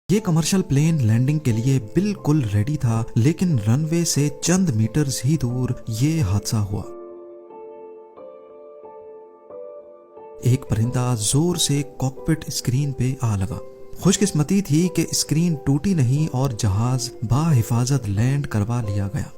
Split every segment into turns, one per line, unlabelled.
یہ commercial plane landing کے لیے بالکل ریڈی تھا، لیکن رن وے سے چند میٹرز ہی دور یہ حادثہ ہوا۔ ایک پرندہ زور سے کاکپٹ اسکرین پہ آ لگا۔ خوش قسمتی تھی کہ اسکرین ٹوٹی نہیں اور جہاز بحفاظت لینڈ کروا لیا گیا،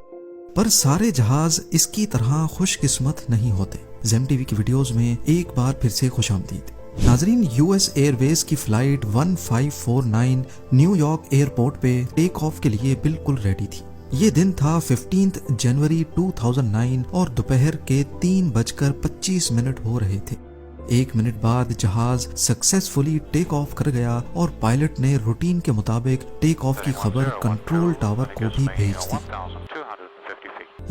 پر سارے جہاز اس کی طرح خوش قسمت نہیں ہوتے۔ زیم ٹی وی کی ویڈیوز میں ایک بار پھر سے خوش آمدید۔ ناظرین، یو ایس ایئر ویز کی فلائٹ 1549 نیو یارک ایئرپورٹ پہ ٹیک آف کے لیے بالکل ریڈی تھی۔ یہ دن تھا 15 جنوری 2009 اور دوپہر کے 3:25 ہو رہے تھے۔ 1 منٹ بعد جہاز سکسیسفلی ٹیک آف کر گیا اور پائلٹ نے روٹین کے مطابق ٹیک آف کی خبر کنٹرول ٹاور کو بھی بھیج دی۔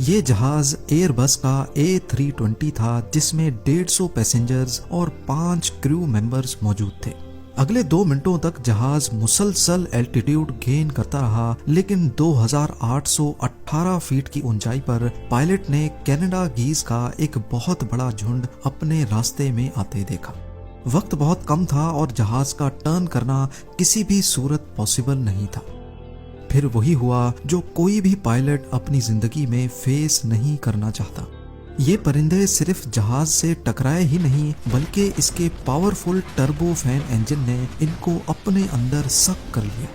یہ جہاز ایئر بس کا A320 تھا، جس میں 150 پیسنجرز اور 5 کریو ممبرز موجود تھے۔ اگلے 2 منٹوں تک جہاز مسلسل الٹیٹیوڈ گین کرتا رہا، لیکن 2818 فیٹ کی اونچائی پر پائلٹ نے کینیڈا گیز کا ایک بہت بڑا جھنڈ اپنے راستے میں آتے دیکھا۔ وقت بہت کم تھا اور جہاز کا ٹرن کرنا کسی بھی صورت پاسبل نہیں تھا۔ پھر وہی ہوا جو کوئی بھی پائلٹ اپنی زندگی میں فیس نہیں کرنا چاہتا۔ یہ پرندے صرف جہاز سے ٹکرائے ہی نہیں، بلکہ اس کے پاورفل ٹربو فین انجن نے ان کو اپنے اندر سک کر لیا۔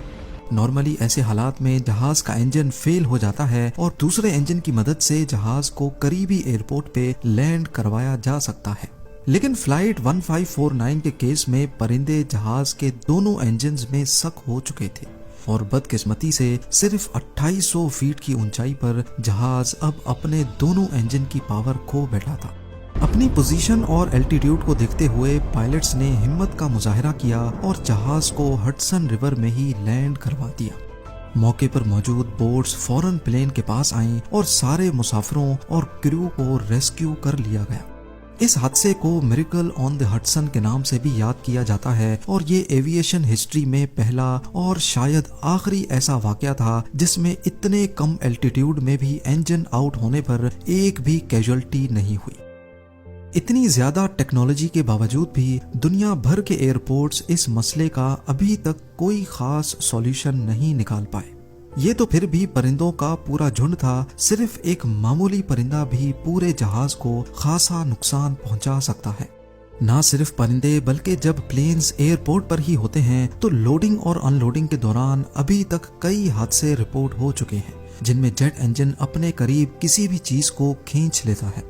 نارملی ایسے حالات میں جہاز کا انجن فیل ہو جاتا ہے اور دوسرے انجن کی مدد سے جہاز کو قریبی ایئرپورٹ پہ لینڈ کروایا جا سکتا ہے، لیکن فلائٹ 1549 کے کیس میں پرندے جہاز کے دونوں انجنز میں سک ہو چکے تھے اور بدقسمتی سے صرف 2800 فیٹ کی اونچائی پر جہاز اب اپنے دونوں انجن کی پاور کھو بیٹھا تھا۔ اپنی پوزیشن اور الٹیٹیوڈ کو دیکھتے ہوئے پائلٹس نے ہمت کا مظاہرہ کیا اور جہاز کو ہڈسن ریور میں ہی لینڈ کروا دیا۔ موقع پر موجود بوٹس فوراً پلین کے پاس آئیں اور سارے مسافروں اور کریو کو ریسکیو کر لیا گیا۔ اس حادثے کو میریکل آن دی ہڈسن کے نام سے بھی یاد کیا جاتا ہے اور یہ ایویشن ہسٹری میں پہلا اور شاید آخری ایسا واقعہ تھا جس میں اتنے کم الٹیٹیوڈ میں بھی انجن آؤٹ ہونے پر ایک بھی کیجوالٹی نہیں ہوئی۔ اتنی زیادہ ٹیکنالوجی کے باوجود بھی دنیا بھر کے ایئرپورٹس اس مسئلے کا ابھی تک کوئی خاص سولوشن نہیں نکال پائے۔ یہ تو پھر بھی پرندوں کا پورا جھنڈ تھا، صرف ایک معمولی پرندہ بھی پورے جہاز کو خاصا نقصان پہنچا سکتا ہے۔ نہ صرف پرندے بلکہ جب پلینز ایئرپورٹ پر ہی ہوتے ہیں تو لوڈنگ اور ان لوڈنگ کے دوران ابھی تک کئی حادثے رپورٹ ہو چکے ہیں جن میں جیٹ انجن اپنے قریب کسی بھی چیز کو کھینچ لیتا ہے۔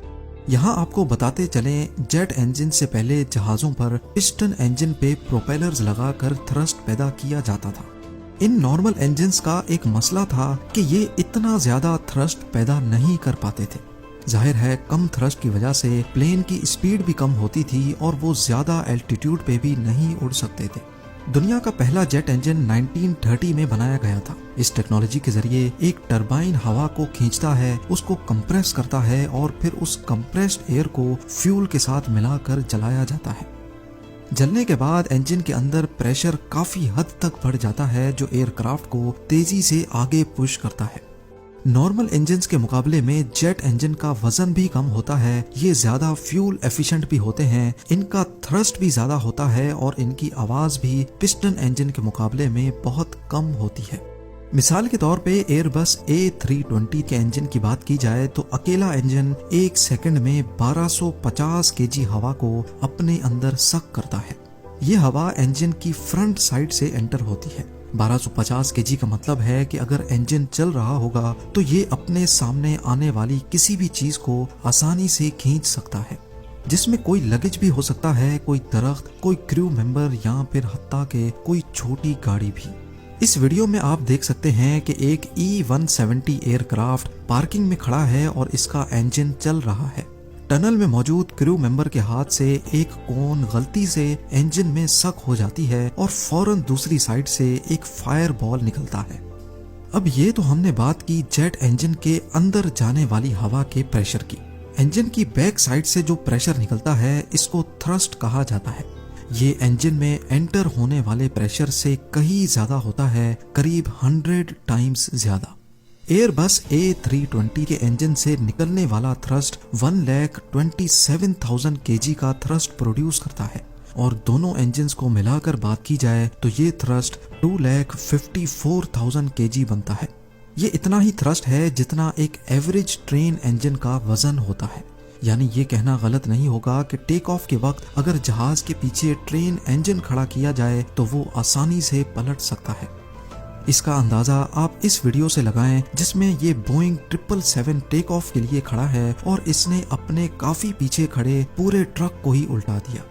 یہاں آپ کو بتاتے چلیں، جیٹ انجن سے پہلے جہازوں پر پسٹن انجن پہ پروپیلرز لگا کر تھرسٹ پیدا کیا جاتا تھا۔ ان نارمل انجنز کا ایک مسئلہ تھا کہ یہ اتنا زیادہ تھرسٹ پیدا نہیں کر پاتے تھے۔ ظاہر ہے کم تھرسٹ کی وجہ سے پلین کی اسپیڈ بھی کم ہوتی تھی اور وہ زیادہ الٹیٹیوڈ پہ بھی نہیں اڑ سکتے تھے۔ دنیا کا پہلا جیٹ انجن 1930 میں بنایا گیا تھا۔ اس ٹیکنالوجی کے ذریعے ایک ٹربائن ہوا کو کھینچتا ہے، اس کو کمپریس کرتا ہے اور پھر اس کمپریسڈ ایئر کو فیول کے ساتھ ملا کر جلایا جاتا ہے۔ جلنے کے بعد انجن کے اندر پریشر کافی حد تک بڑھ جاتا ہے جو ایئر کرافٹ کو تیزی سے آگے پش کرتا ہے۔ نارمل انجنز کے مقابلے میں جیٹ انجن کا وزن بھی کم ہوتا ہے، یہ زیادہ فیول ایفیشنٹ بھی ہوتے ہیں، ان کا تھرسٹ بھی زیادہ ہوتا ہے اور ان کی آواز بھی پسٹن انجن کے مقابلے میں بہت کم ہوتی ہے۔ مثال کے طور پہ ایئر بس A320 کے انجن کی بات کی جائے تو اکیلا انجن 1 سیکنڈ میں 1250 kg ہوا کو اپنے اندر سک کرتا ہے۔ یہ ہوا انجن کی فرنٹ سائڈ سے انٹر ہوتی ہے۔ 1250 kg کا مطلب ہے کہ اگر انجن چل رہا ہوگا تو یہ اپنے سامنے آنے والی کسی بھی چیز کو آسانی سے کھینچ سکتا ہے، جس میں کوئی لگیج بھی ہو سکتا ہے، کوئی درخت، کوئی کریو ممبر یا پھر حتیٰ کہ کوئی چھوٹی گاڑی بھی۔ اس ویڈیو میں آپ دیکھ سکتے ہیں کہ ایک E-170 ایئر کرافٹ پارکنگ میں کھڑا ہے اور اس کا انجن چل رہا ہے۔ ٹنل میں موجود کریو ممبر کے ہاتھ سے ایک کون غلطی سے انجن میں سک ہو جاتی ہے اور فوراً دوسری سائڈ سے ایک فائر بال نکلتا ہے۔ اب یہ تو ہم نے بات کی جیٹ انجن کے اندر جانے والی ہوا کے پریشر کی۔ انجن کی بیک سائڈ سے جو پریشر نکلتا ہے اس کو تھرسٹ کہا جاتا ہے۔ یہ انجن میں انٹر ہونے والے پریشر سے کہیں زیادہ ہوتا ہے، قریب 100 ٹائمز زیادہ۔ ایئر بس A320 کے انجن سے نکلنے والا تھرسٹ 1,27,000 kg کا تھرسٹ پروڈیوس کرتا ہے، और दोनों इंजन्स को मिलाकर बात की जाए तो ये थ्रस्ट 2,54,000 kg बनता है। ये इतना ही थ्रस्ट है जितना एक एवरेज ट्रेन इंजन का वजन होता है। यानी ये कहना गलत नहीं होगा कि टेक ऑफ के वक्त अगर जहाज के पीछे ट्रेन इंजन खड़ा किया जाए तो वो आसानी से पलट सकता है। इसका अंदाजा आप इस वीडियो से लगाएं जिसमें ये बोइंग 777 टेक ऑफ के लिए खड़ा है और इसने अपने काफी पीछे खड़े पूरे ट्रक को ही उल्टा दिया।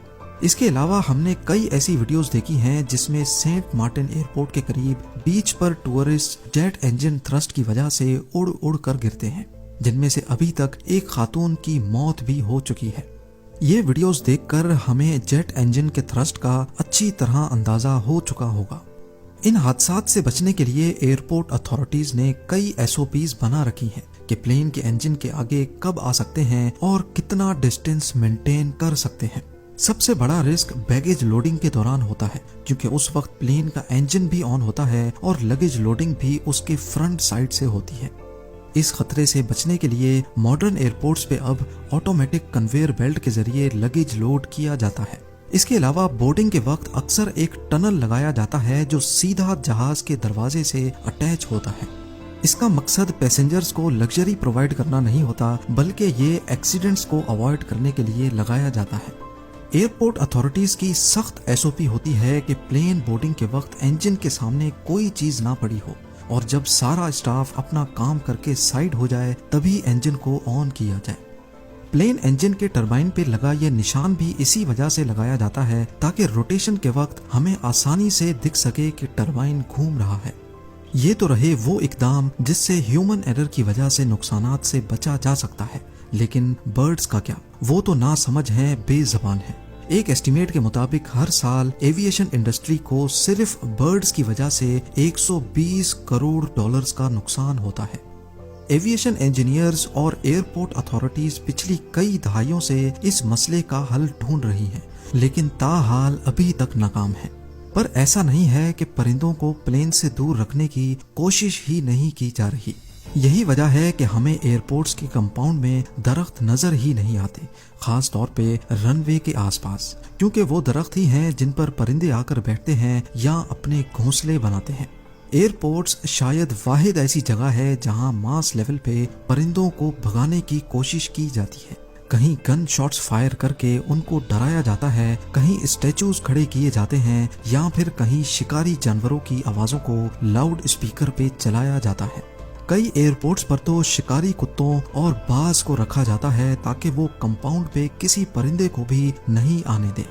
इसके अलावा हमने कई ऐसी वीडियोस देखी हैं जिसमें सेंट मार्टिन एयरपोर्ट के करीब बीच पर टूरिस्ट जेट इंजन थ्रस्ट की वजह से उड़ उड़ कर गिरते हैं, जिनमें से अभी तक एक खातून की मौत भी हो चुकी है। ये वीडियोस देखकर हमें जेट इंजन के थ्रस्ट का अच्छी तरह अंदाजा हो चुका होगा। इन हादसात से बचने के लिए एयरपोर्ट अथॉरिटीज ने कई SOPs बना रखी हैं कि प्लेन के इंजन के आगे कब आ सकते हैं और कितना डिस्टेंस मेंटेन कर सकते हैं। सबसे बड़ा रिस्क बैगेज लोडिंग के दौरान होता है, क्योंकि उस वक्त प्लेन का इंजन भी ऑन होता है और लगेज लोडिंग भी उसके फ्रंट साइड से होती है। इस खतरे से बचने के लिए मॉडर्न एयरपोर्ट्स पे अब ऑटोमेटिक कन्वेयर बेल्ट के जरिए लगेज लोड किया जाता है। इसके अलावा बोर्डिंग के वक्त अक्सर एक टनल लगाया जाता है जो सीधा जहाज के दरवाजे से अटैच होता है। इसका मकसद पैसेंजर्स को लग्जरी प्रोवाइड करना नहीं होता, बल्कि ये एक्सीडेंट्स को अवॉइड करने के लिए लगाया जाता है। एयरपोर्ट अथॉरिटीज की सख्त SOP होती है कि प्लेन बोर्डिंग के वक्त इंजन के सामने कोई चीज ना पड़ी हो और जब सारा स्टाफ अपना काम करके साइड हो जाए तभी इंजन को ऑन किया जाए। प्लेन इंजन के टरबाइन पे लगा ये निशान भी इसी वजह से लगाया जाता है ताकि रोटेशन के वक्त हमें आसानी से दिख सके कि टरबाइन घूम रहा है। ये तो रहे वो इकदाम जिससे ह्यूमन एरर की वजह से नुकसानात से बचा जा सकता है, लेकिन बर्ड्स का क्या? वो तो ना समझ है, बेज़बान है। एक एस्टिमेट के मुताबिक हर साल एविएशन इंडस्ट्री को सिर्फ बर्ड्स की वजह से 120 करोड़ डॉलर्स का नुकसान होता है। एविएशन इंजीनियर्स और एयरपोर्ट अथॉरिटीज पिछली कई दहाइयों से इस मसले का हल ढूंढ रही हैं, लेकिन ताहाल अभी तक नाकाम है। पर ऐसा नहीं है कि परिंदों को प्लेन से दूर रखने की कोशिश ही नहीं की जा रही। यही वजह है कि हमें एयरपोर्ट्स के कंपाउंड में दरख्त नजर ही नहीं आते, खास तौर पे रनवे के आसपास, क्योंकि वो दरख्त ही हैं जिन पर परिंदे आकर बैठते हैं या अपने घोंसले बनाते हैं। एयरपोर्ट्स शायद वाहिद ऐसी जगह है जहां मास लेवल पे परिंदों को भगाने की कोशिश की जाती है। कहीं गन शॉट्स फायर करके उनको डराया जाता है, कहीं स्टैचूज खड़े किए जाते हैं या फिर कहीं शिकारी जानवरों की आवाजों को लाउड स्पीकर पे चलाया जाता है। कई एयरपोर्ट्स पर तो शिकारी कुत्तों और बाज को रखा जाता है ताकि वो कंपाउंड पे किसी परिंदे को भी नहीं आने दे।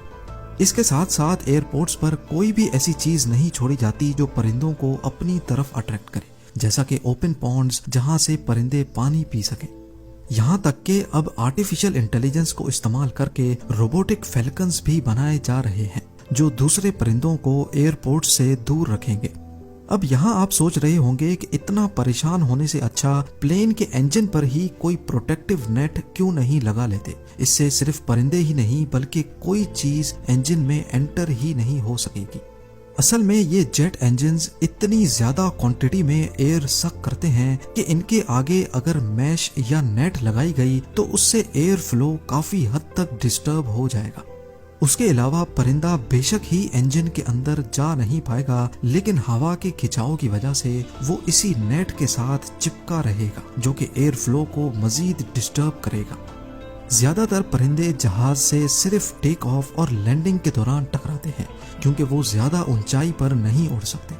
इसके साथ साथ एयरपोर्ट्स पर कोई भी ऐसी चीज नहीं छोड़ी जाती जो परिंदों को अपनी तरफ अट्रैक्ट करे, जैसा कि ओपन पॉन्ड्स जहां से परिंदे पानी पी सकें। यहाँ तक कि अब आर्टिफिशियल इंटेलिजेंस को इस्तेमाल करके रोबोटिक फैल्कन्स भी बनाए जा रहे हैं जो दूसरे परिंदों को एयरपोर्ट से दूर रखेंगे। अब यहाँ आप सोच रहे होंगे कि इतना परेशान होने से अच्छा प्लेन के इंजन पर ही कोई प्रोटेक्टिव नेट क्यों नहीं लगा लेते। इससे सिर्फ परिंदे ही नहीं बल्कि कोई चीज इंजन में एंटर ही नहीं हो सकेगी। असल में ये जेट इंजन्स इतनी ज्यादा क्वांटिटी में एयर सक करते हैं कि इनके आगे अगर मैश या नेट लगाई गई तो उससे एयर फ्लो काफी हद तक डिस्टर्ब हो जाएगा। उसके अलावा परिंदा बेशक ही इंजन के अंदर जा नहीं पाएगा, लेकिन हवा के खिंचाव की वजह से वो इसी नेट के साथ चिपका रहेगा जो कि एयर फ्लो को मजीद डिस्टर्ब करेगा। ज्यादातर परिंदे जहाज से सिर्फ टेक ऑफ और लैंडिंग के दौरान टकराते हैं क्योंकि वो ज्यादा ऊंचाई पर नहीं उड़ सकते,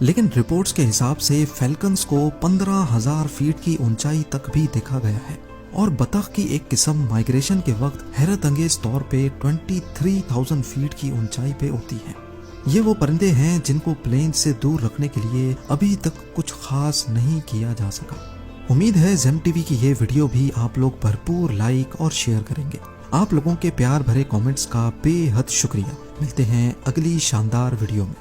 लेकिन रिपोर्ट्स के हिसाब से फैल्कन्स को 15,000 फीट की ऊंचाई तक भी देखा गया है और बतख की एक किस्म माइग्रेशन के वक्त हैरत अंगेज तौर पे 23,000 फीट की ऊंचाई पे उड़ती है। ये वो परिंदे हैं जिनको प्लेन से दूर रखने के लिए अभी तक कुछ खास नहीं किया जा सका। उम्मीद है ज़ेम टीवी की ये वीडियो भी आप लोग भरपूर लाइक और शेयर करेंगे। आप लोगों के प्यार भरे कमेंट्स का बेहद शुक्रिया। मिलते हैं अगली शानदार वीडियो में।